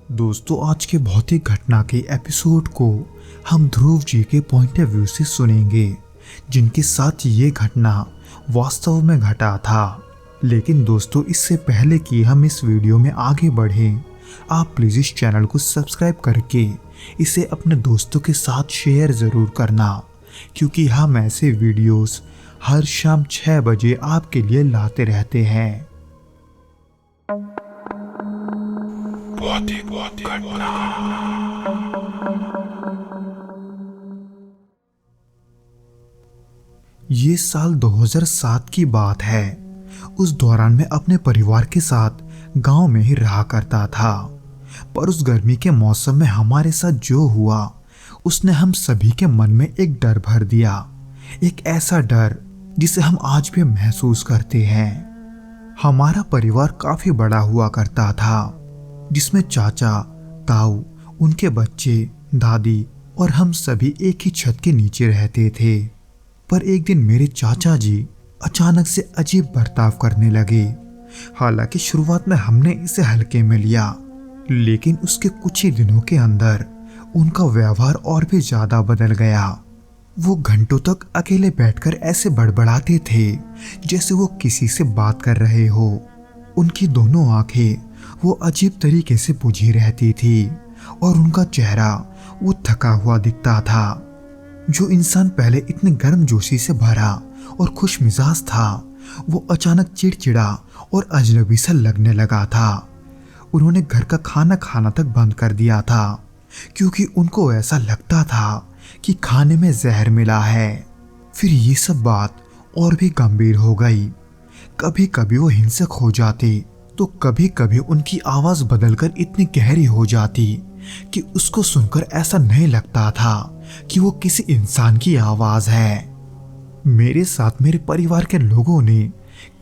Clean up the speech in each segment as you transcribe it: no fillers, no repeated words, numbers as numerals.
दोस्तों, आज के भौतिक घटना के एपिसोड को हम ध्रुव जी के पॉइंट ऑफ व्यू से सुनेंगे, जिनके साथ ये घटना वास्तव में घटा था। लेकिन दोस्तों, इससे पहले कि हम इस वीडियो में आगे बढ़ें, आप प्लीज़ इस चैनल को सब्सक्राइब करके इसे अपने दोस्तों के साथ शेयर ज़रूर करना, क्योंकि हम ऐसे वीडियोस हर शाम 6 बजे आपके लिए लाते रहते हैं। ये साल 2007 की बात है। उस दौरान मैं अपने परिवार के साथ गांव में ही रहा करता था, पर उस गर्मी के मौसम में हमारे साथ जो हुआ उसने हम सभी के मन में एक डर भर दिया। एक ऐसा डर जिसे हम आज भी महसूस करते हैं। हमारा परिवार काफी बड़ा हुआ करता था, जिसमें चाचा, ताऊ, उनके बच्चे, दादी और हम सभी एक ही छत के नीचे रहते थे। पर एक दिन मेरे चाचा जी अचानक से अजीब बर्ताव करने लगे। हालांकि शुरुआत में हमने इसे हल्के में लिया, लेकिन उसके कुछ ही दिनों के अंदर उनका व्यवहार और भी ज्यादा बदल गया। वो घंटों तक अकेले बैठकर ऐसे बड़बड़ाते थे जैसे वो किसी से बात कर रहे हो। उनकी दोनों आंखें वो अजीब तरीके से बुझी रहती थी और उनका चेहरा वो थका हुआ दिखता था। जो इंसान पहले इतने गर्मजोशी से भरा और खुश मिजाज था, वो अचानक चिड़चिड़ा और अजनबी सा लगने लगा था। उन्होंने घर का खाना खाना तक बंद कर दिया था, क्योंकि उनको ऐसा लगता था कि खाने में जहर मिला है। फिर ये सब बात और भी गंभीर हो गई। कभी कभी वो हिंसक हो जाते, तो कभी कभी उनकी आवाज बदलकर इतनी गहरी हो जाती कि उसको सुनकर ऐसा नहीं लगता था कि वो किसी इंसान की आवाज है। मेरे साथ मेरे परिवार के लोगों ने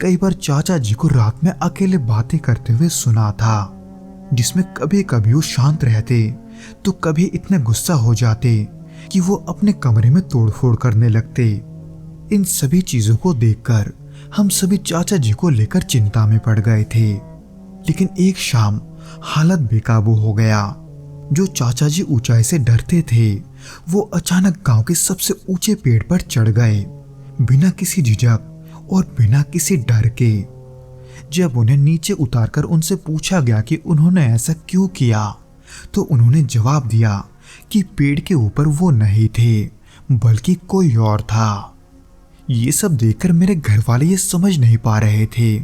कई बार चाचा जी को रात में अकेले बातें करते हुए सुना था, जिसमें कभी कभी वो शांत रहते तो कभी इतने गुस्सा हो जाते कि वो अपने कमरे में तोड़फोड़ करने लगते। इन सभी चीजों को देखकर हम सभी चाचा जी को लेकर चिंता में पड़ गए थे। लेकिन एक शाम हालत बेकाबू हो गया। जो चाचा जी ऊंचाई से डरते थे, वो अचानक गांव के सबसे ऊंचे पेड़ पर चढ़ गए, बिना किसी झिझक और बिना किसी डर के। जब उन्हें नीचे उतारकर उनसे पूछा गया कि उन्होंने ऐसा क्यों किया, तो उन्होंने जवाब दिया कि पेड़ के ऊपर वो नहीं थे, बल्कि कोई और था। ये सब देखकर मेरे घर वाले ये समझ नहीं पा रहे थे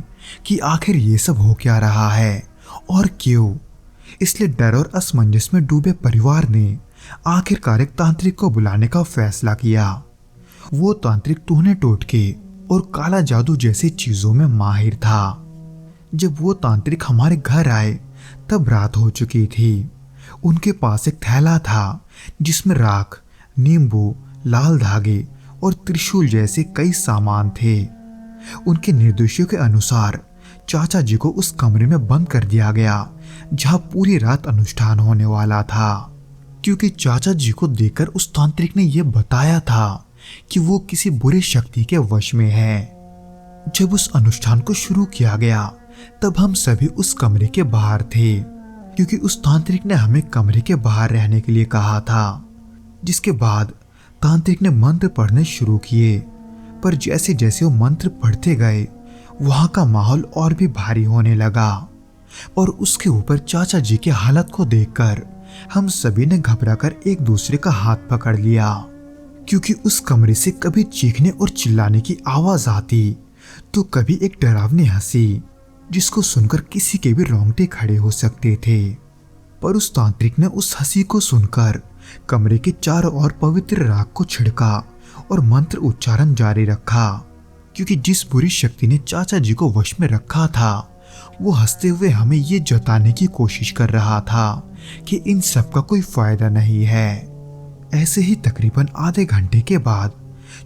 कि आखिर ये सब हो क्या रहा है और क्यों। इसलिए डर और असमंजस में डूबे परिवार ने आखिरकार एक तांत्रिक को बुलाने का फैसला किया। वो तांत्रिक टूने टोटके और काला जादू जैसी चीजों में माहिर था। जब वो तांत्रिक हमारे घर आए, तब रात हो चुकी थी। उनके पास एक थैला था जिसमें राख, नींबू, लाल धागे और त्रिशूल जैसे कई सामान थे। उनके निर्देशों के अनुसार चाचा जी को उस कमरे में बंद कर दिया गया जहां पूरी रात अनुष्ठान होने वाला था, क्योंकि चाचा जी को देखकर उस तांत्रिक ने यह बताया था कि वो किसी बुरी शक्ति के वश में है। जब उस अनुष्ठान को शुरू किया गया, तब हम सभी उस कमरे के बाहर थे, क्योंकि उस तांत्रिक ने हमें कमरे के बाहर रहने के लिए कहा था। जिसके बाद तांत्रिक ने मंत्र पढ़ने शुरू किए, पर जैसे जैसे वो मंत्र पढ़ते गए, वहां का माहौल और भी भारी होने लगा। और उसके ऊपर चाचा जी की हालत को देखकर हम सभी ने घबराकर एक दूसरे का हाथ पकड़ लिया, क्योंकि उस कमरे से कभी चीखने और चिल्लाने की आवाज आती, तो कभी एक डरावनी हंसी, जिसको सुनकर किसी के भी रोंगटे खड़े हो सकते थे। पर उस तांत्रिक ने उस हंसी को सुनकर कमरे के चारों ओर पवित्र राख को छिड़का और मंत्र उच्चारण जारी रखा, क्योंकि जिस बुरी शक्ति ने चाचा जी को वश में रखा था, वो हंसते हुए हमें ये जताने की कोशिश कर रहा था कि इन सब का कोई फायदा नहीं है। ऐसे ही तकरीबन आधे घंटे के बाद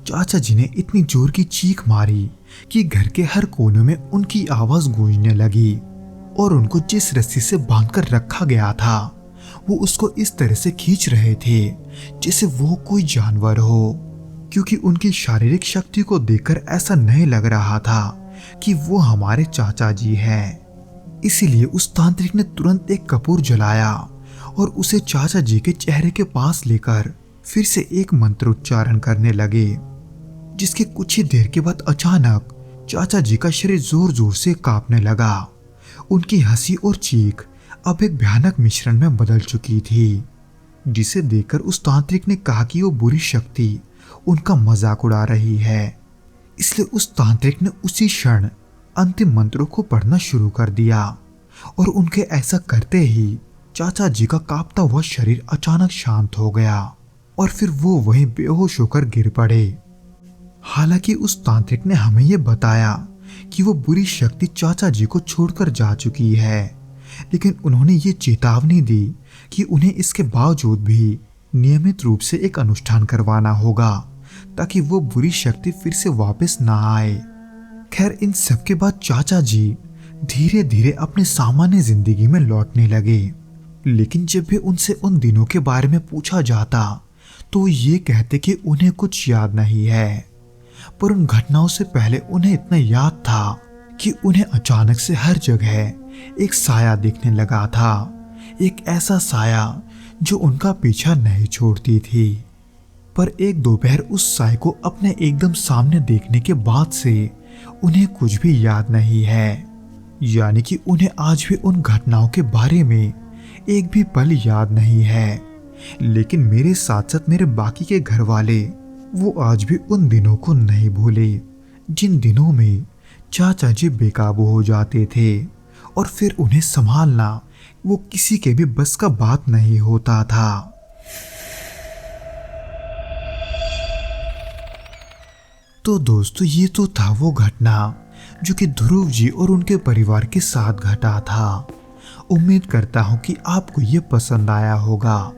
चाचा जी ने इतनी जोर की चीख मारी कि घर के हर कोने में उनकी आवाज गूंजने लगी, और उनको जिस रस्सी से बांधकर रखा गया था, वो उसको इस तरह से खींच रहे थे जैसे वो कोई जानवर हो, क्योंकि उनकी शारीरिक शक्ति को देखकर ऐसा नहीं लग रहा था कि वो हमारे चाचा जी हैं। इसीलिए उस तांत्रिक ने तुरंत एक कपूर जलाया और उसे चाचा जी के चेहरे के पास लेकर फिर से एक मंत्र उच्चारण करने लगे, जिसके कुछ ही देर के बाद अचानक चाचा जी का शरीर जोर जोर से कांपने लगा। उनकी हंसी और चीख अब एक भयानक मिश्रण में बदल चुकी थी, जिसे देखकर उस तांत्रिक ने कहा कि वो बुरी शक्ति उनका मजाक उड़ा रही है। इसलिए उस तांत्रिक ने उसी क्षण अंतिम मंत्रों को पढ़ना शुरू कर दिया और उनके ऐसा करते ही चाचा जी का कांपता हुआ शरीर अचानक शांत हो गया और फिर वो वहीं बेहोश होकर गिर पड़े। हालांकि उस तांत्रिक ने हमें यह बताया कि वो बुरी शक्ति चाचा जी को छोड़कर जा चुकी है, लेकिन उन्होंने ये चेतावनी दी कि उन्हें इसके बावजूद भी नियमित रूप से एक अनुष्ठान करवाना होगा ताकि वो बुरी शक्ति फिर से वापस ना आए। खैर, इन सब के बाद चाचा जी धीरे धीरे अपने सामान्य जिंदगी में लौटने लगे, लेकिन जब भी उनसे उन दिनों के बारे में पूछा जाता तो ये कहते कि उन्हें कुछ याद नहीं है। पर उन घटनाओं से पहले उन्हें इतना याद था कि उन्हें अचानक से हर जगह एक साया दिखने लगा था, एक ऐसा साया जो उनका पीछा नहीं छोड़ती थी। पर एक दोपहर उस साए को अपने एकदम सामने देखने के बाद से उन्हें कुछ भी याद नहीं है, यानी कि उन्हें आज भी उन घटनाओं के बारे में एक भी पल याद नहीं है। लेकिन मेरे साथ साथ मेरे बाकी के घर वाले वो आज भी उन दिनों को नहीं भूले, जिन दिनों में चाचा जी बेकाबू हो जाते थे और फिर उन्हें संभालना वो किसी के भी बस का बात नहीं होता था। तो दोस्तों, ये तो था वो घटना जो कि ध्रुव जी और उनके परिवार के साथ घटा था। उम्मीद करता हूँ कि आपको ये पसंद आया होगा,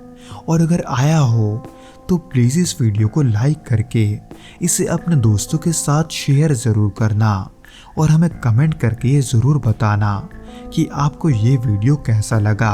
और अगर आया हो तो प्लीज़ इस वीडियो को लाइक करके इसे अपने दोस्तों के साथ शेयर ज़रूर करना और हमें कमेंट करके ये ज़रूर बताना कि आपको ये वीडियो कैसा लगा।